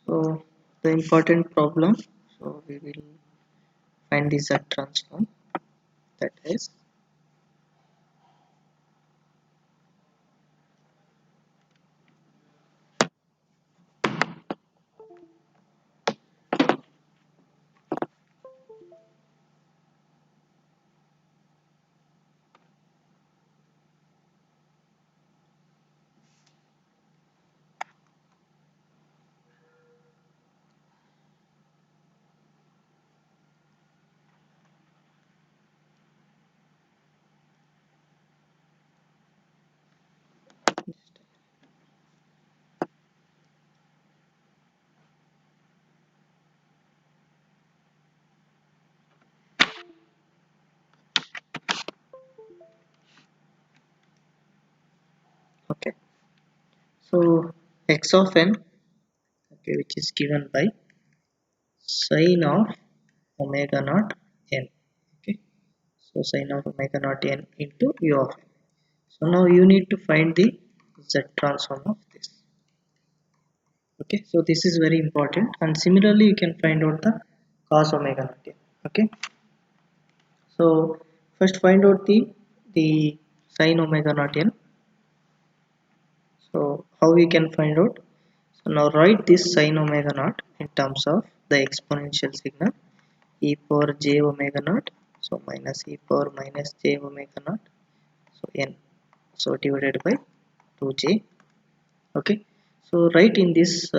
So the important problem, so we will find the Z transform, that is, okay. So x of n, okay, which is given by sine of omega naught n. Okay, so sine of omega naught n into u of n. So now you need to find the Z transform of this. Okay, so this is very important, and similarly you can find out the cos omega naught n. Okay, so first find out the sine omega naught n. So how we can find out? So now write this sine omega naught in terms of the exponential signal e power j omega naught, so minus e power minus j omega naught, so n, so divided by 2j. Okay, so write in this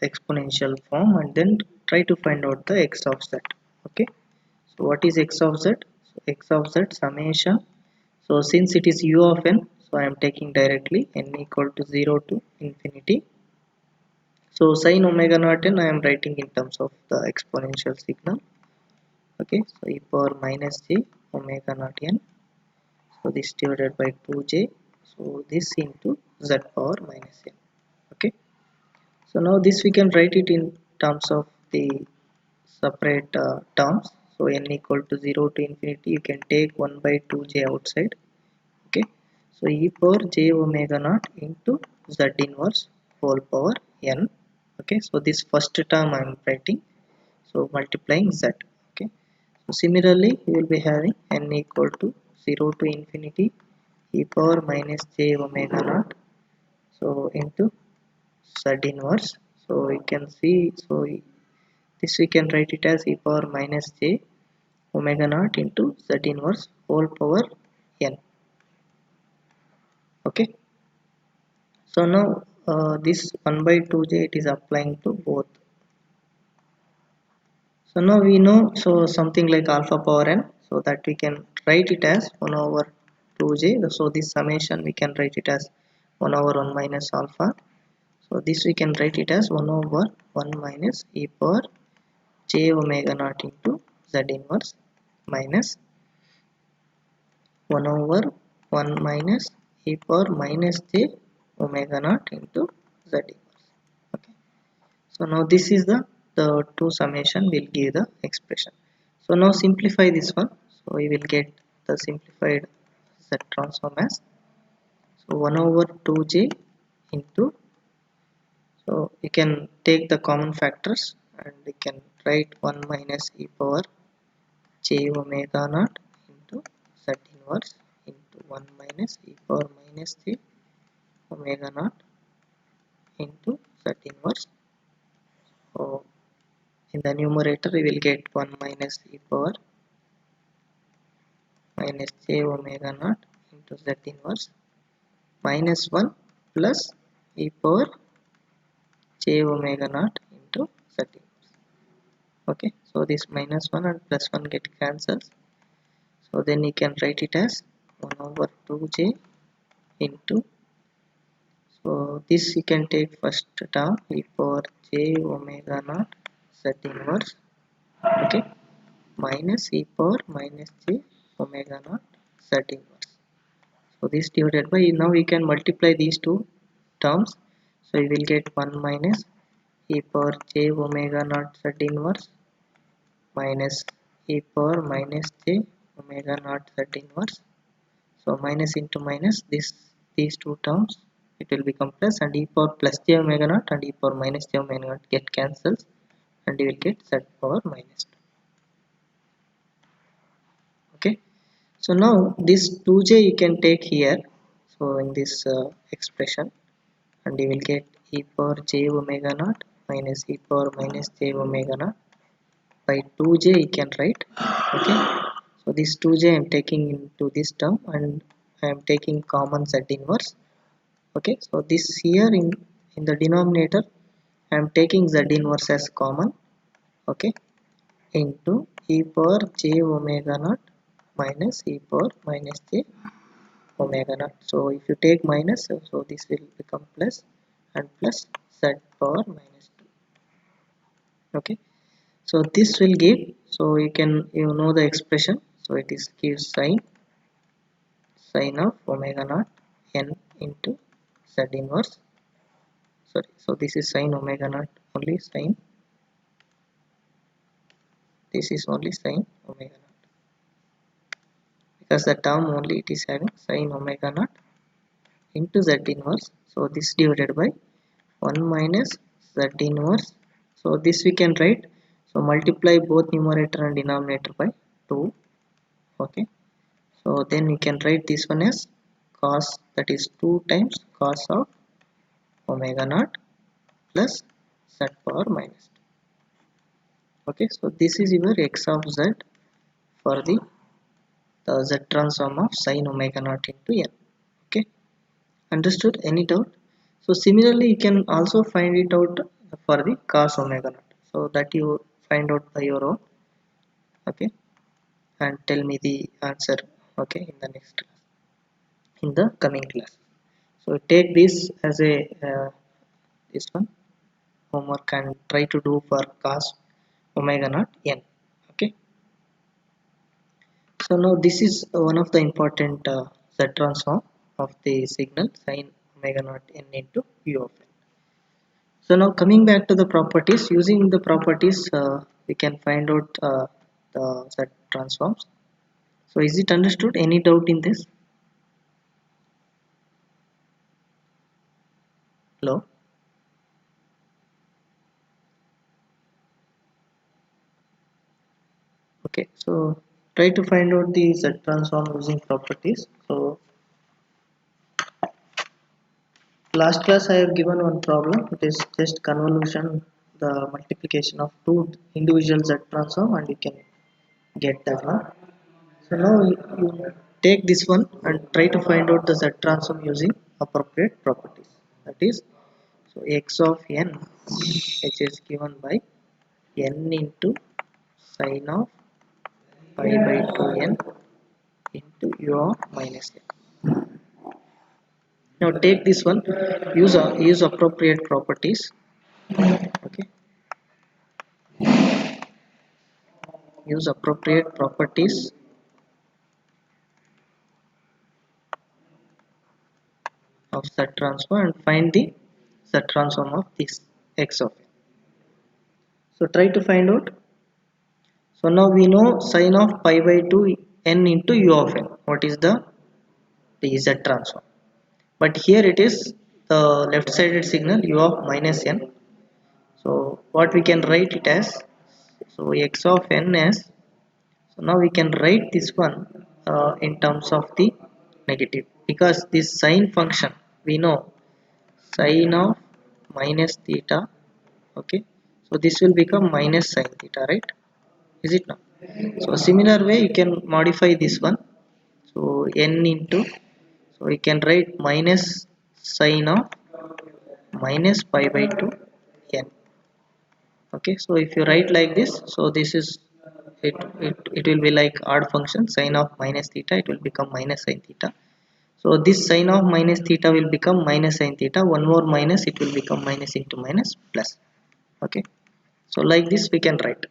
exponential form and then try to find out the x of z. Okay, so what is x of z? So x of z summation, so since it is u of n, so I am taking directly n equal to 0 to infinity. So sine omega naught n I am writing in terms of the exponential signal. Okay, so e power minus j omega naught n, so this divided by 2j, so this into z power minus n. Okay, so now this we can write it in terms of the separate terms. So n equal to 0 to infinity, you can take 1 by 2j outside. Okay, so e power j omega naught into z inverse whole power n. Okay, so this first term I am writing, so multiplying z. Okay, so similarly you will be having n equal to 0 to infinity e power minus j omega naught, so into z inverse. So we can see, so this we can write it as e power minus j omega naught into z inverse whole power n. Okay, so now this 1 by 2j it is applying to both. So now we know, so something like alpha power n, so that we can write it as 1 over 2j. So this summation we can write it as 1 over 1 minus alpha. So this we can write it as 1 over 1 minus e power j omega naught into z inverse minus 1 over 1 minus e power minus j omega naught into z inverse. Okay, so now this is the two summation will give the expression. So now simplify this one, so we will get the simplified z transform as, so 1 over 2j into, so you can take the common factors and you can write 1 minus e power j omega naught into z inverse into 1 minus e power minus j omega naught into z inverse. So in the numerator we will get 1 minus e power minus j omega naught into z inverse minus 1 plus e power j omega naught into z inverse. Okay, so this minus 1 and plus 1 get cancelled. So then you can write it as 1 over 2j into, so this you can take first term e power j omega naught z inverse. Okay, minus e power minus j omega naught z inverse. So this divided by, now we can multiply these two terms. So you will get 1 minus e power j omega naught z inverse minus e power minus j omega naught z inverse. So minus into minus, this these two terms it will become plus, and e power plus j omega naught and e power minus j omega naught get cancels, and you will get z power minus 2. Okay, so now this 2j you can take here, so in this expression, and you will get e power j omega naught minus e power minus j omega naught by 2j you can write. Okay, so this 2j I am taking into this term, and I am taking common z inverse. Okay, so this here in the denominator I am taking z inverse as common. Okay, into e power j omega naught minus e power minus j omega naught. So if you take minus, so this will become plus, and plus z power minus 2. Okay, so this will give, so you know the expression, so it is gives sine of omega naught n into z inverse. Sorry, so this is sine omega naught, only sine, this is only sine omega naught, because the term only it is having sine omega naught into z inverse. So this divided by 1 minus z inverse. So this we can write, so multiply both numerator and denominator by 2. Okay, so then we can write this one as cos, that is 2 times cos of omega naught plus z power minus 2. Okay, so this is your x of z for the z transform of sine omega naught into n. Okay, understood? Any doubt? So similarly you can also find it out for the cos omega naught, so that you find out by your own. Okay, and tell me the answer. Okay, in the next class, in the coming class. So take this as a this one homework, and try to do for cos omega naught n. Okay, so now this is one of the important z transform of the signal sine omega naught n into u of n. So now coming back to the properties, using the properties we can find out the z transforms. So is it understood? Any doubt in this? Hello? Okay, so try to find out the z transform using properties. So last class I have given one problem. It is just convolution, the multiplication of two individual z transform, and you can get that one. So now you take this one and try to find out the z transform using appropriate properties. That is, so x of n, which is given by n into sine of pi by 2n into u of minus n. Now take this one, use appropriate properties. Okay, use appropriate properties of z transform and find the z transform of this x of n. So try to find out. So now we know sine of pi by 2 n into u of n. What is the z transform? But here it is the left sided signal u of minus n. So what we can write it as, so x of n as, so now we can write this one in terms of the negative, because this sine function we know sine of minus theta. Okay, so this will become minus sine theta, right? Is it not? So similar way you can modify this one, so n into, so we can write minus sine of minus pi by 2 n. Okay, so if you write like this, so this is it will be like odd function, sine of minus theta, it will become minus sine theta. So this sine of minus theta will become minus sine theta, one more minus, it will become minus into minus plus. Okay, so like this we can write.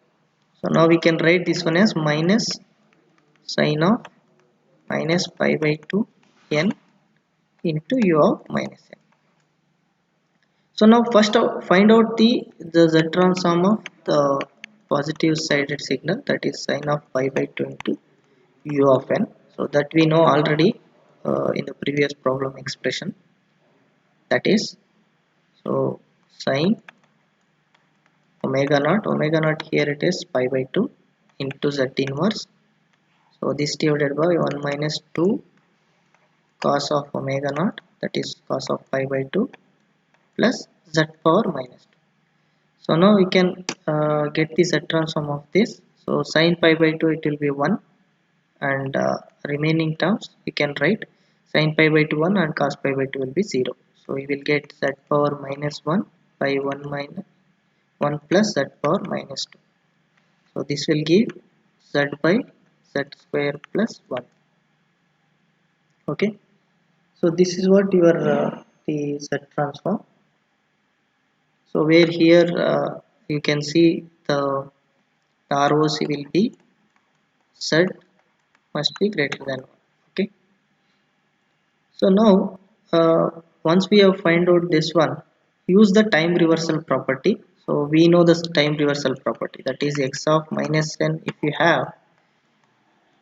So now we can write this one as minus sine of minus pi by 2 n into u of minus n. So now first find out the z transform of the positive sided signal, that is sine of pi by 2 into u of n. So that we know already in the previous problem expression. that is, so sine omega naught here it is pi by 2 into z inverse, so this divided by 1 minus 2 cos of omega naught, that is cos of pi by 2 plus z power minus 2. So now we can get the z transform of this. So sin pi by 2 it will be 1, and remaining terms we can write sin pi by 2 1 and cos pi by 2 will be 0. So we will get z power minus 1 by 1 minus 1 plus z power minus 2. So this will give z by z square plus 1. Okay, so this is what your the z transform. So where here you can see the ROC will be z must be greater than 1. Okay, so now once we have find out this one, use the time reversal property. So we know the time reversal property, that is x of minus n. If you have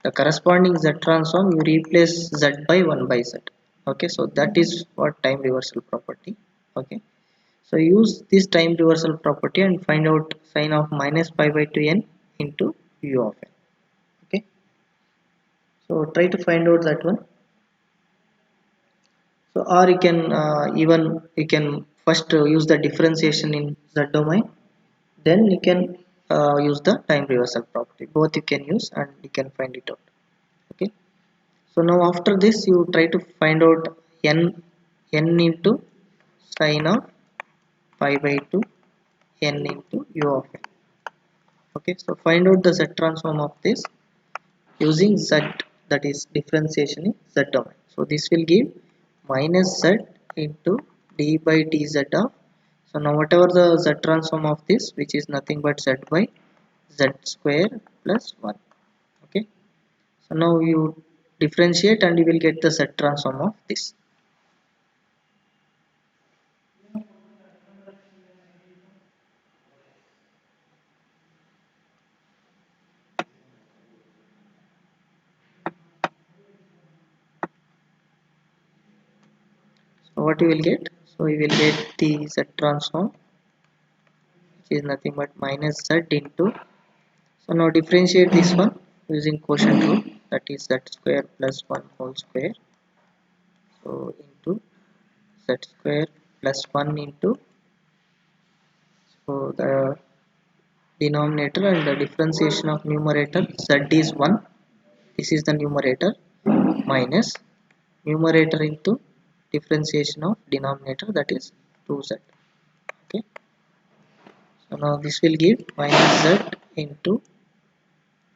the corresponding z transform, you replace z by 1 by z. Okay, so that is what time reversal property. Okay, so use this time reversal property and find out sine of minus pi by 2 n into u of n. Okay, so try to find out that one. So or you can even you can first use the differentiation in z domain, then you can use the time reversal property. Both you can use and you can find it out. Okay, so now after this you try to find out n into sine of pi by 2 n into u of n. Okay, so find out the z transform of this using z, that is differentiation in z domain. So this will give minus z into d by dz of, so now whatever the z transform of this, which is nothing but z by z square plus 1. Okay, so now you differentiate and you will get the z transform of this. So what you will get, so you will get the z transform, which is nothing but minus z into, so now differentiate this one using quotient rule, that is z square plus 1 whole square, so into z square plus 1 into, so the denominator and the differentiation of numerator z is 1, this is the numerator, minus numerator into differentiation of denominator, that is 2z. Okay, so now this will give minus z into,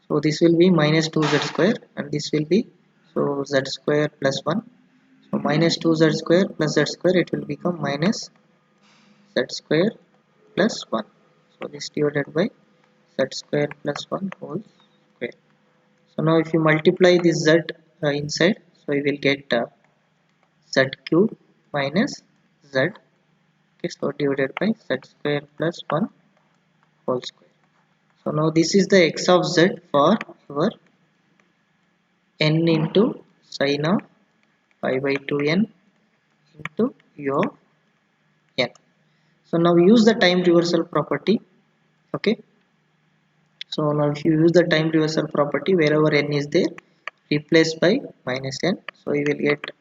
so this will be minus 2z square and this will be, so z square plus 1, so minus 2z square plus z square, it will become minus z square plus 1. So this divided by z square plus 1 whole square. So now if you multiply this z inside, so you will get z cube minus z. Okay, so divided by z square plus 1 whole square. So now this is the x of z for your n into sine of pi by 2n into u of n. So now use the time reversal property. Okay, so now if you use the time reversal property, wherever n is there, replace by minus n. So you will get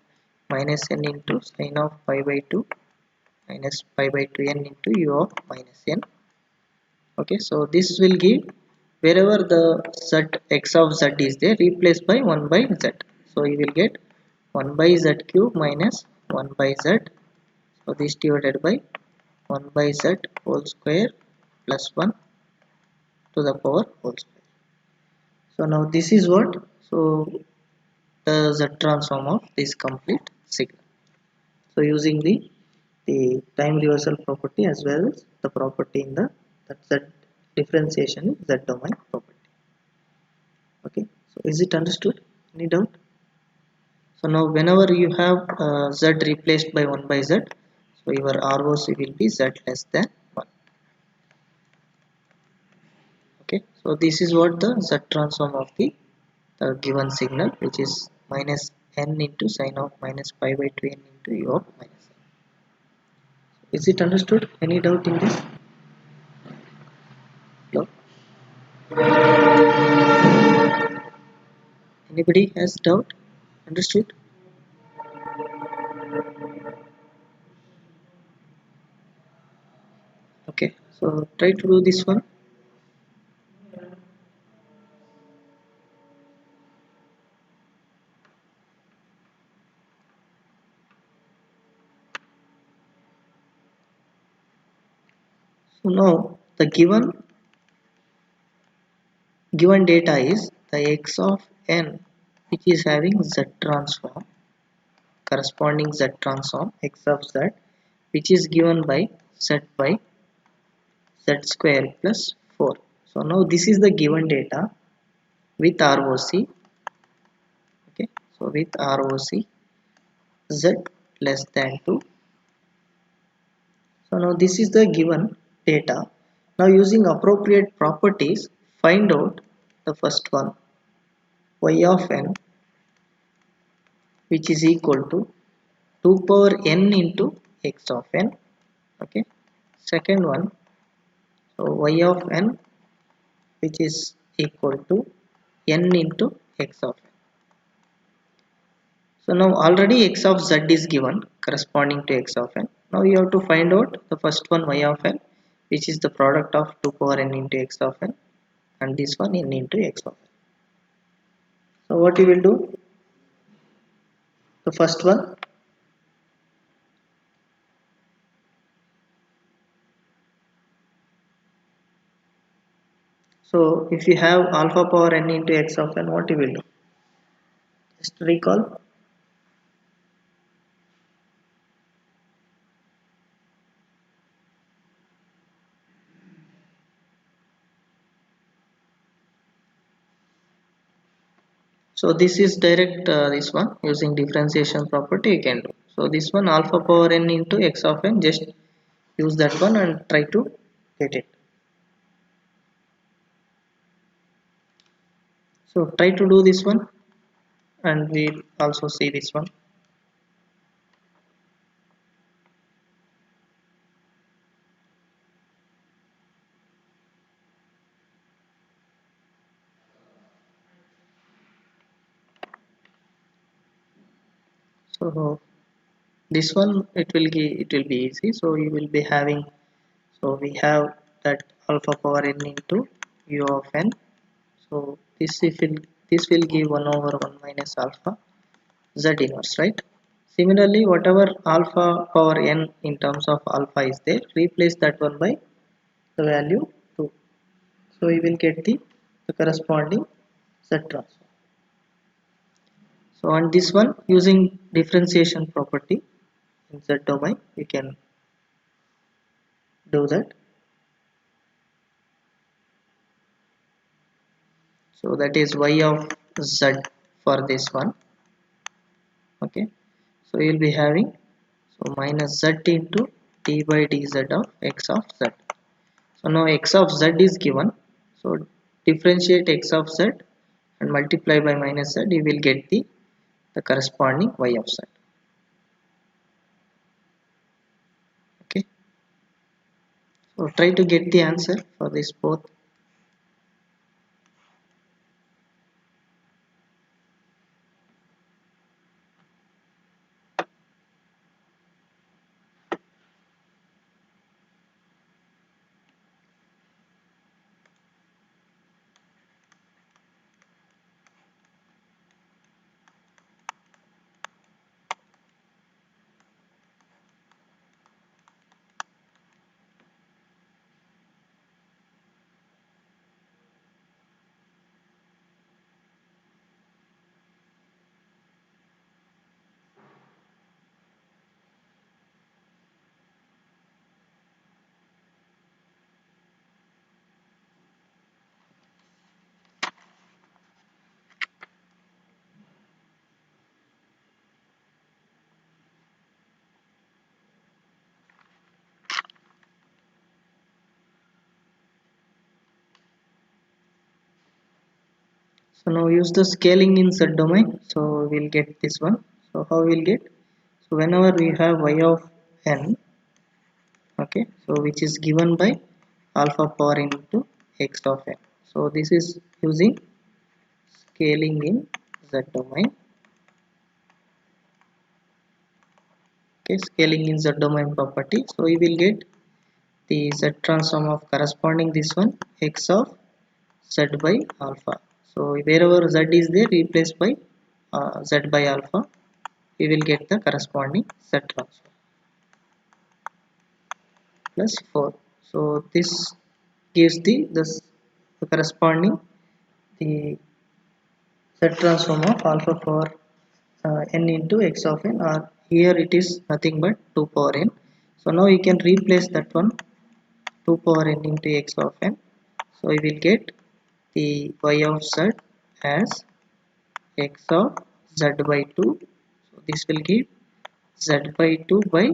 minus n into sine of pi by 2 minus pi by 2n into u of minus n. Okay, so this will give, wherever the z x of z is there, replace by 1 by z. So you will get 1 by z cube minus 1 by z. So this divided by 1 by z whole square plus 1 to the power whole square. So now this is what, so the z transform of this complete signal. So using the time reversal property as well as the property in the, that z differentiation in z domain property. Okay, so is it understood? Any doubt? So now whenever you have z replaced by 1 by z, so your ROC will be z less than 1. Okay, so this is what the z transform of the given signal, which is minus n into sine of minus pi by 2 n into u of minus n. Is it understood? Any doubt in this? No? Anybody has doubt? Understood? Okay, so try to do this one. So now the given data is the x of n, which is having z transform, corresponding z transform x of z, which is given by z by z square plus 4. So now this is the given data with ROC. Okay, so with ROC z less than 2. So now this is the given data. Now using appropriate properties, find out the first one, y of n, which is equal to 2 power n into x of n. Okay, second one, so y of n, which is equal to n into x of n. So now already x of z is given corresponding to x of n. Now you have to find out the first one, y of n, which is the product of 2 power n into x of n, and this one n into x of n. So what you will do? The first one, so if you have alpha power n into x of n, what you will do? Just recall. So this is direct, this one using differentiation property you can do. So this one alpha power n into x of n, just use that one and try to get it. So try to do this one and we'll also see this one. So this one it will be easy. So you will be having, so we have that alpha power n into u of n. So this will give 1 over 1 minus alpha z inverse, right? Similarly, whatever alpha power n in terms of alpha is there, replace that one by the value 2. So we will get the corresponding z transform. So on this one, using differentiation property in z domain, we can do that. So that is y of z for this one. Okay. So you will be having, so minus z into d by dz of x of z. So now x of z is given. So differentiate x of z and multiply by minus z, you will get the corresponding y of z. Okay. So try to get the answer for this both. So now use the scaling in z domain. So we'll get this one. So how we'll get? So whenever we have y of n, Okay, so which is given by alpha power into x of n. So this is using scaling in z domain. Okay, scaling in z domain property. So we will get the z transform of corresponding this one x of z by alpha. So wherever z is there, replace by z by alpha, we will get the corresponding z transform plus 4. So this gives the corresponding the z transform of alpha power n into x of n, or here it is nothing but 2 power n. So now you can replace that one 2 power n into x of n. So we will get the y of z as x of z by 2. So this will give z by 2 by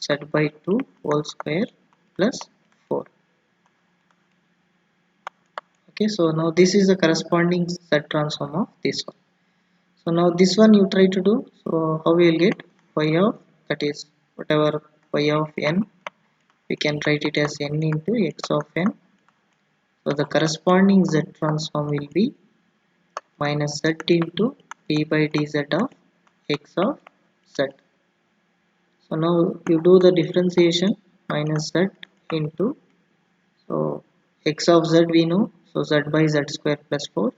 z by 2 whole square plus 4. Okay, so now this is the corresponding z transform of this one. So now this one you try to do. So how we will get y of, that is whatever y of n, we can write it as n into x of n. So the corresponding z transform will be minus z into d by dz of x of z. So now you do the differentiation, minus z into, so x of z we know, so z by z square plus 4.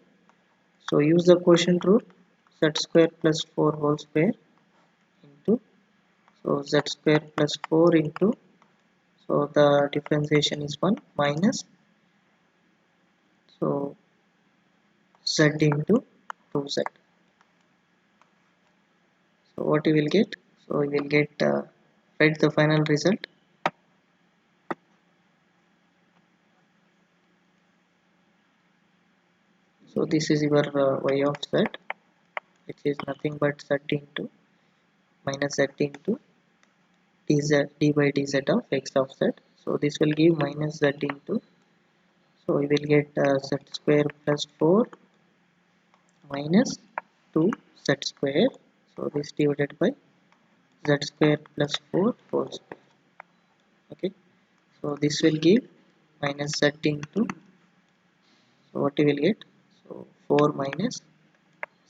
So use the quotient rule, z square plus 4 whole square into, so z square plus 4 into, so the differentiation is 1 minus, so z into 2z. So what you will get, so you will get write the final result. So this is your y of z, which is nothing but z into minus z into dz d by dz of x of z. So this will give minus z into, so we will get z square plus 4 minus 2 z square. So this divided by z square plus 4 whole square. Okay, so this will give minus z into, so what you will get, so 4 minus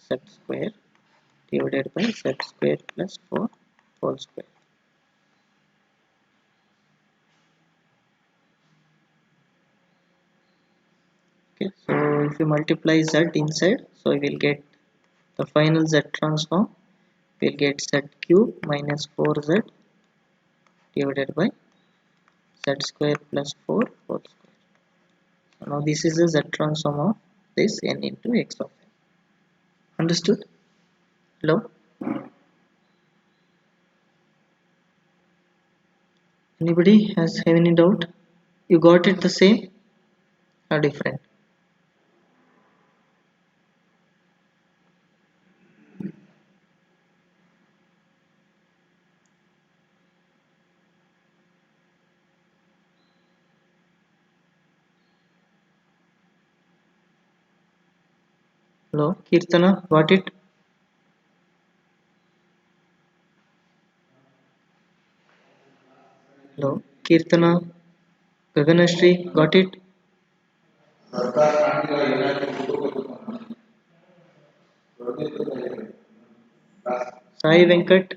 z square divided by z square plus 4 whole square. Okay, so if you multiply z inside, so we will get the final z transform, we'll get z cube minus 4z divided by z square plus 4 whole square. So now this is the z transform of this n into x of n. Understood? Hello? Anybody has any doubt? You got it the same or different? Hello, Kirtana, got it? Hello, Kirtana, Gaganashri, got it? Sai Venkat,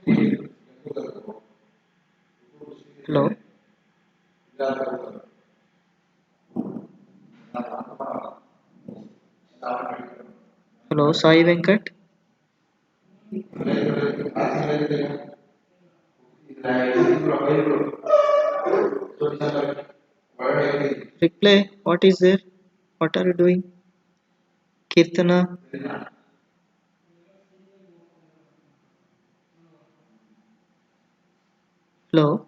hello, hello, Sai Venkat, reply, what is there? What are you doing? Kirtana, hello,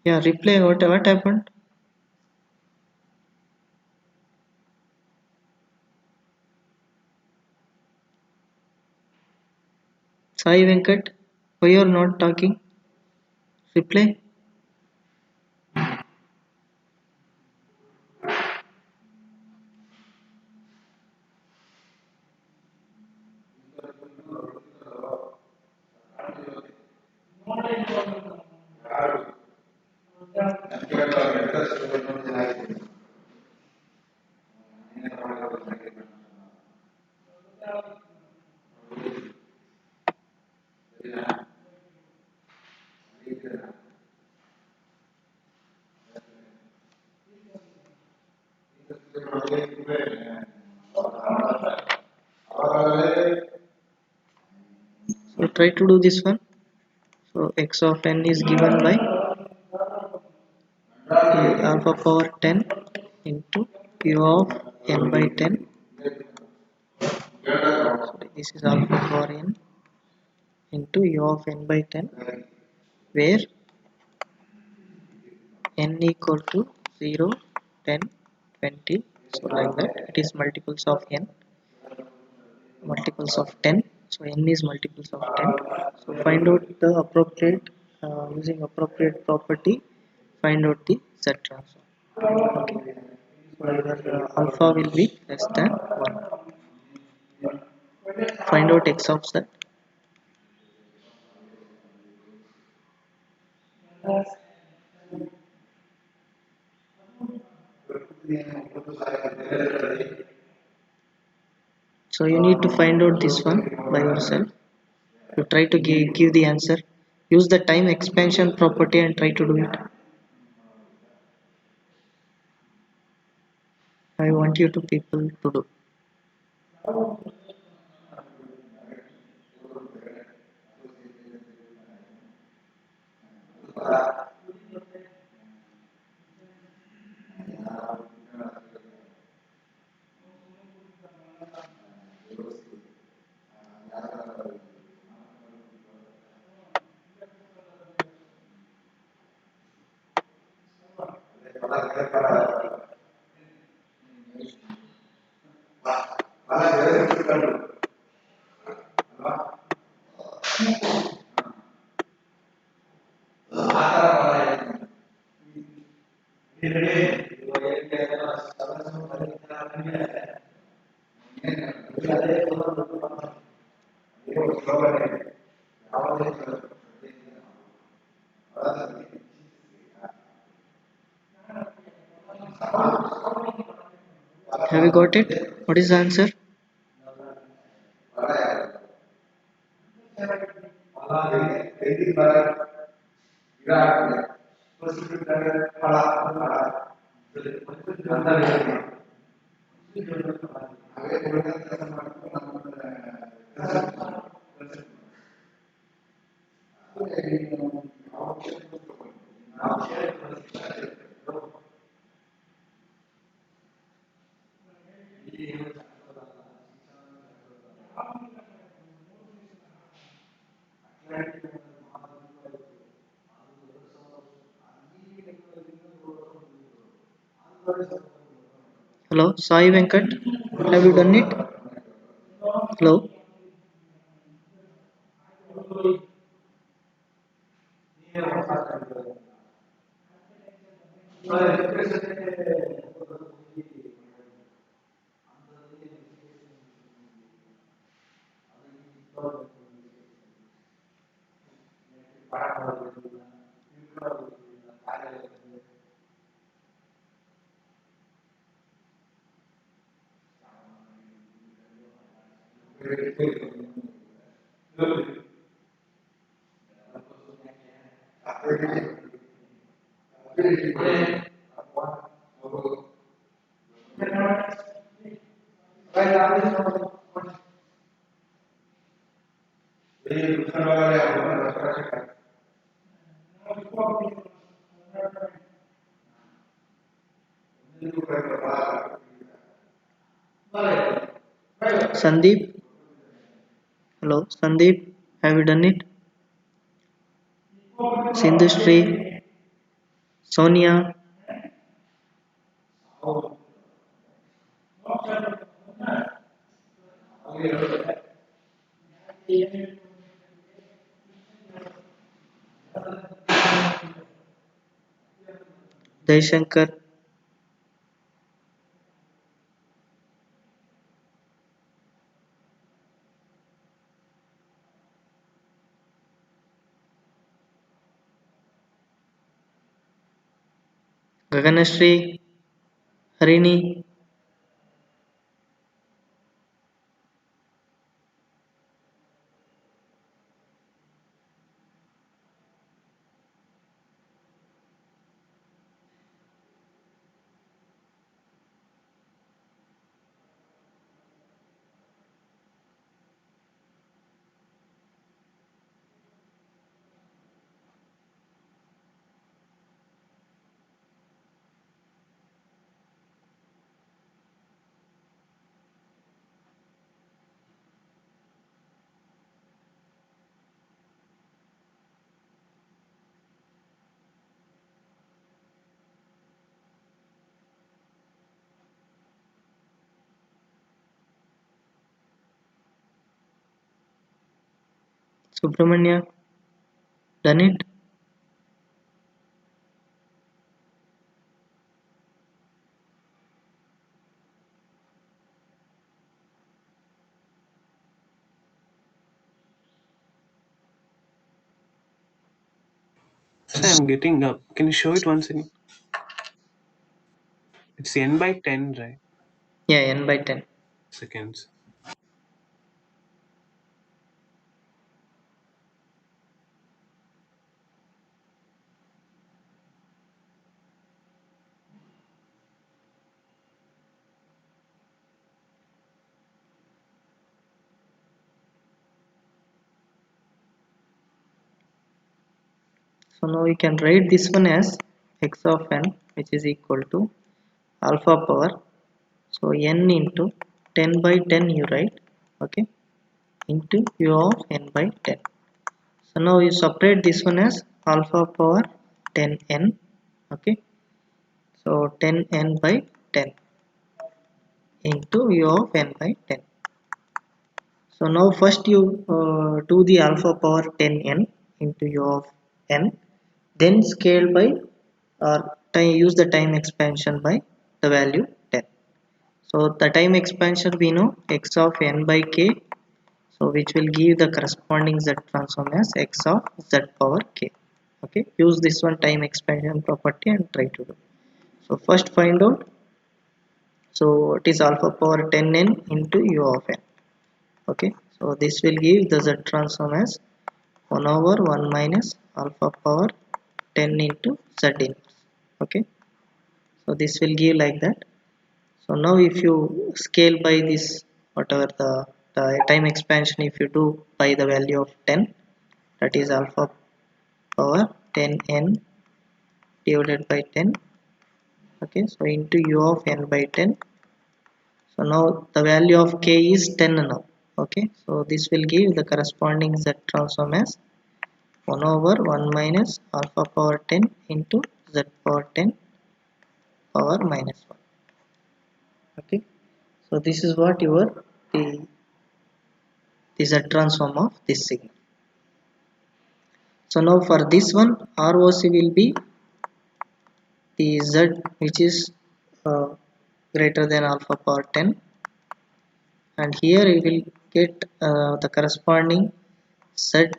yeah, reply, what happened? Sai Venkat, why you are not talking? Reply. So try to do this one. So x of n is given by alpha power 10 into u of n by 10. So this is alpha power n into u of n by 10, where n equal to 0, 10, 20. So like that, it is multiples of 10. So n is multiples of 10. So find out the appropriate, using appropriate property, find out the z transform. Okay. So either alpha will be less than 1. Find out x of z. So you need to find out this one by yourself. You try to give the answer. Use the time expansion property and try to do it. I want you to people to do. Have you got it? What is the answer? Hello, Sai Venkat. Have you done it? Hello. Sandeep. Hello, Sandeep. Have you done it? Sindhushree, Sonia, Jaishankar, Gaganashri, Harini, Subramanya, done it? So I'm getting up. Can you show it once again? It's n by 10, right? Yeah, n by 10. Seconds. So now we can write this one as x of n, which is equal to alpha power. So n into 10 by 10 you write, okay, into u of n by 10. So now you separate this one as alpha power 10n, okay. So 10n by 10 into u of n by 10. So now first you do the alpha power 10n into u of n, then scale by or use the time expansion by the value 10. So the time expansion we know x of n by k, so which will give the corresponding z transform as x of z power k. Okay, use this one time expansion property and try to do. So first find out, so it is alpha power 10n into u of n. Okay, so this will give the z transform as 1 over 1 minus alpha power 10 into z inverse. Okay, so this will give like that. So now if you scale by this, whatever the time expansion, if you do by the value of 10, that is alpha power 10n divided by 10. Okay, so into u of n by 10. So now the value of k is 10 now. Okay, so this will give the corresponding z transform as 1 over 1 minus alpha power 10 into z power 10 power minus 1. Okay, so this is what your the z transform of this signal. So now for this one ROC will be the z which is uh, greater than alpha power 10, and here you will get the corresponding z,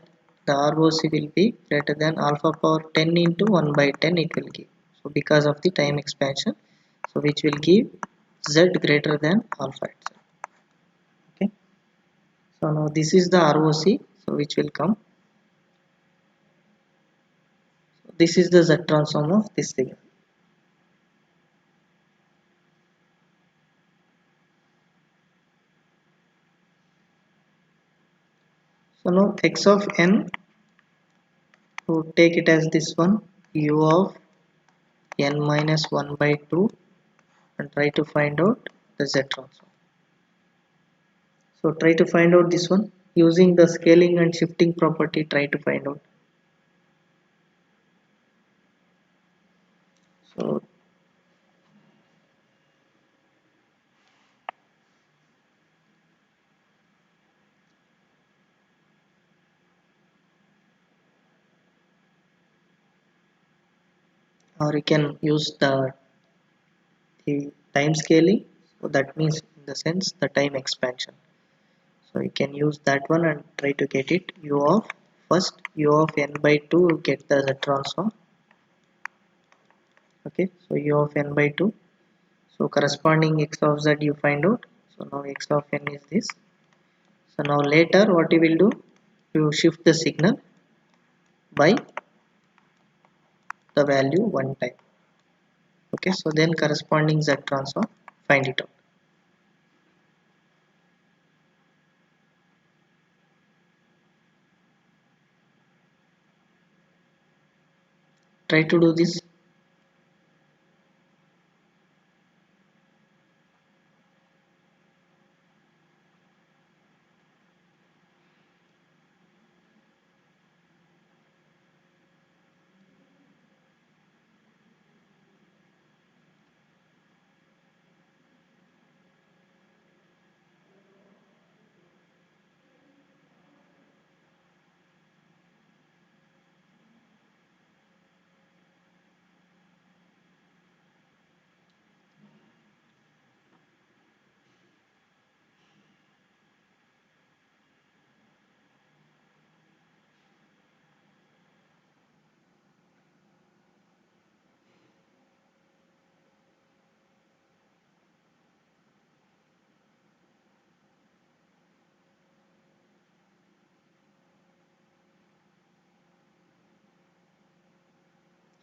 the ROC will be greater than alpha power 10 into 1 by 10 it will give. So because of the time expansion, so which will give z greater than alpha itself. Okay, so now this is the ROC, so which will come. So this is the z transform of this signal. So now x of n, to take it as this one, u of n minus 1 by 2, and try to find out the z transform. So try to find out this one using the scaling and shifting property, try to find out. So or you can use the time scaling, so that means in the sense the time expansion. So you can use that one and try to get it. U of first u of n by 2 get the z transform. Okay, so u of n by 2, so corresponding x of z you find out. So now x of n is this. So now later what you will do, you shift the signal by the value one time. Okay, so then corresponding z transform, find it out. Try to do this.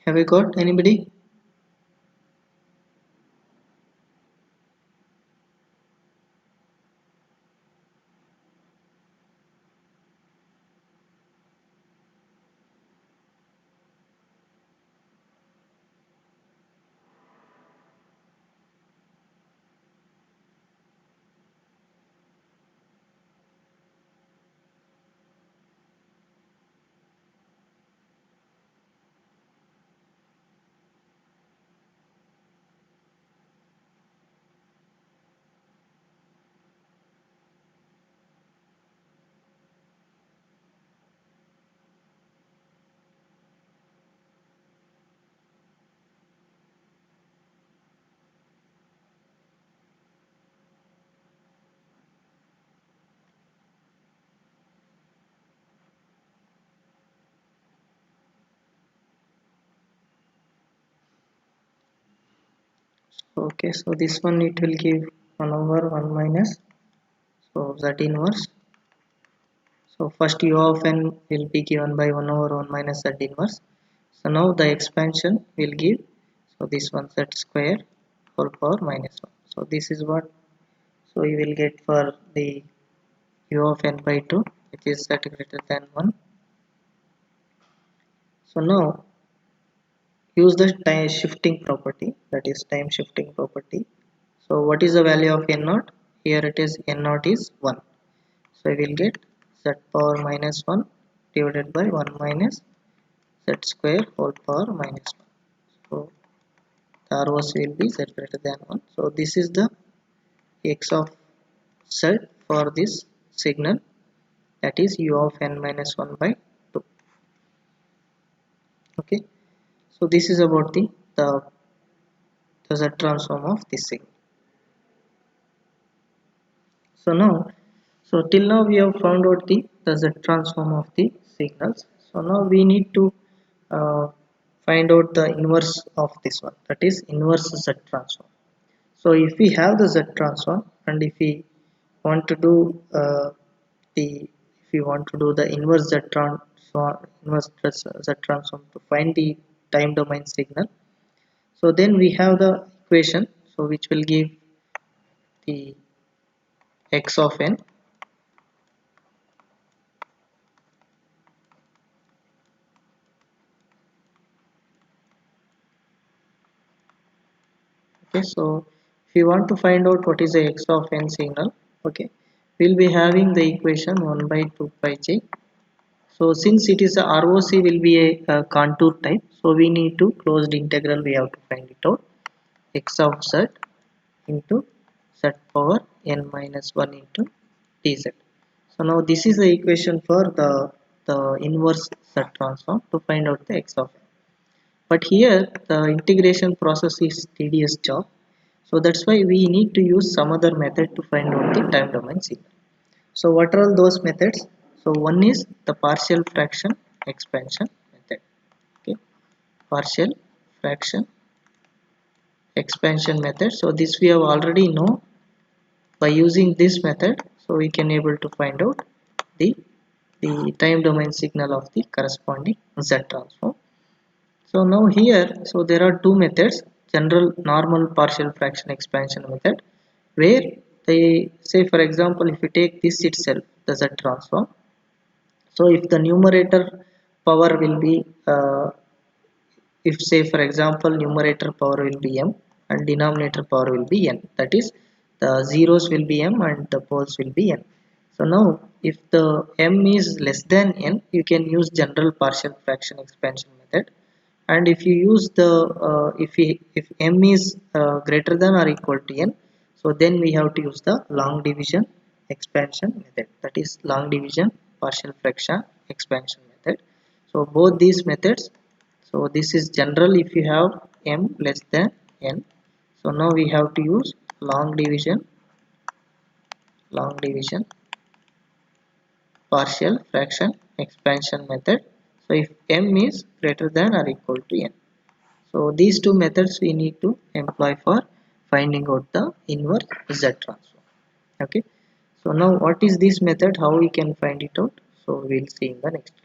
Have you got anybody? Okay, so this one it will give 1 over 1 minus, so z inverse. So first u of n will be given by 1 over 1 minus z inverse. So now the expansion will give, so this one z square whole power minus 1. So this is what, so you will get for the u of n by 2, which is z greater than 1. So now use the time shifting property, that is time shifting property. So what is the value of n naught? Here it is n naught is 1. So we will get z power minus 1 divided by 1 minus z square whole power minus 1. So the ROC will be z greater than 1. So this is the x of z for this signal, that is u of n minus 1 by 2. Okay. So this is about the z transform of this signal. So now, so till now we have found out the Z transform of the signals. So now we need to find out the inverse of this one, that is inverse Z transform. So if we have the Z transform, and if we want to do the inverse Z transform to find the time domain signal, so then we have the equation, so which will give the x of n. Okay, so if you want to find out what is the x of n signal, okay, we'll be having the equation 1 by 2 pi j. So since it is a ROC will be a contour type, so we need to closed integral, we have to find it out, x of z into z power n minus 1 into dz. So now this is the equation for the inverse z transform to find out the x of n. But here the integration process is tedious job, so that's why we need to use some other method to find out the time domain signal. So what are all those methods? So one is the partial fraction expansion method. Okay, partial fraction expansion method. So this we have already know. By using this method, so we can able to find out the the time domain signal of the corresponding Z transform. So now here, so there are two methods, general normal partial fraction expansion method, where they say, for example, if you take this itself, the Z transform, so if the numerator power will be, if say for example numerator power will be m and denominator power will be n, that is the zeros will be m and the poles will be n. So now if the m is less than n, you can use general partial fraction expansion method, and if you use the if m is greater than or equal to n, so then we have to use the long division expansion method, that is long division partial fraction expansion method. So both these methods, so this is general if you have m less than n. So now we have to use long division partial fraction expansion method. So if m is greater than or equal to n, so these two methods we need to employ for finding out the inverse Z transform. Okay. So now what is this method? How we can find it out? So we'll see in the next class.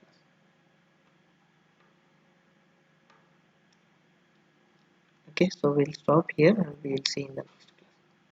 Okay, so we'll stop here and we'll see in the